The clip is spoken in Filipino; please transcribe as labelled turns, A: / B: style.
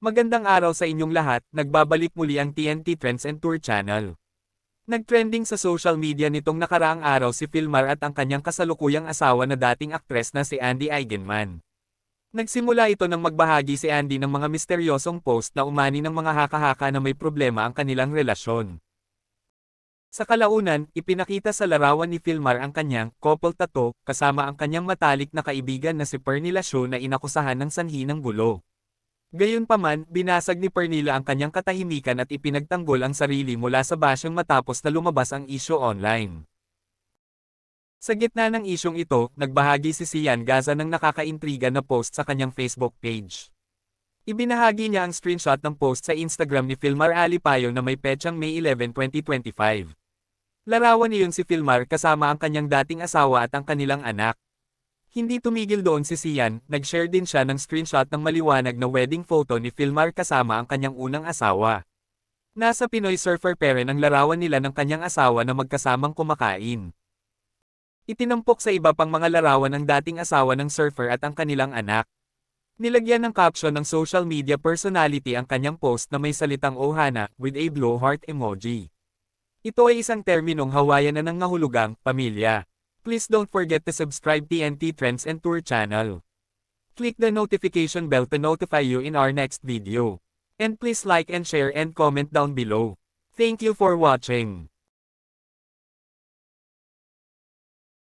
A: Magandang araw sa inyong lahat, nagbabalik muli ang TNT Trends and Tour Channel. Nagtrending sa social media nitong nakaraang araw si Filmar at ang kanyang kasalukuyang asawa na dating aktres na si Andy Eigenman. Nagsimula ito nang magbahagi si Andy ng mga misteryosong post na umani ng mga haka-haka na may problema ang kanilang relasyon. Sa kalaunan, ipinakita sa larawan ni Filmar ang kanyang couple tattoo kasama ang kanyang matalik na kaibigan na si Pernilla Sho na inakusahan ng sanhi ng gulo. Gayunpaman, binasag ni Pernilla ang kanyang katahimikan at ipinagtanggol ang sarili mula sa basyong matapos na lumabas ang isyu online. Sa gitna ng isyong ito, nagbahagi si Sian Gaza ng nakakaintriga na post sa kanyang Facebook page. Ibinahagi niya ang screenshot ng post sa Instagram ni Filmar Alipayo na may petsang May 11, 2025. Larawan niyon si Filmar kasama ang kanyang dating asawa at ang kanilang anak. Hindi tumigil doon si Sian, nag-share din siya ng screenshot ng maliwanag na wedding photo ni Filmar kasama ang kanyang unang asawa. Nasa Pinoy surfer pairing ang larawan nila ng kanyang asawa na magkasamang kumakain. Itinampok sa iba pang mga larawan ang dating asawa ng surfer at ang kanilang anak. Nilagyan ng caption ng social media personality ang kanyang post na may salitang Ohana with a blue heart emoji. Ito ay isang terminong Hawaiian na ng nahulugang pamilya. Please don't forget to subscribe TNT Trends and Tour channel. Click the notification bell to notify you in our next video. And please like and share and comment down below. Thank you for watching.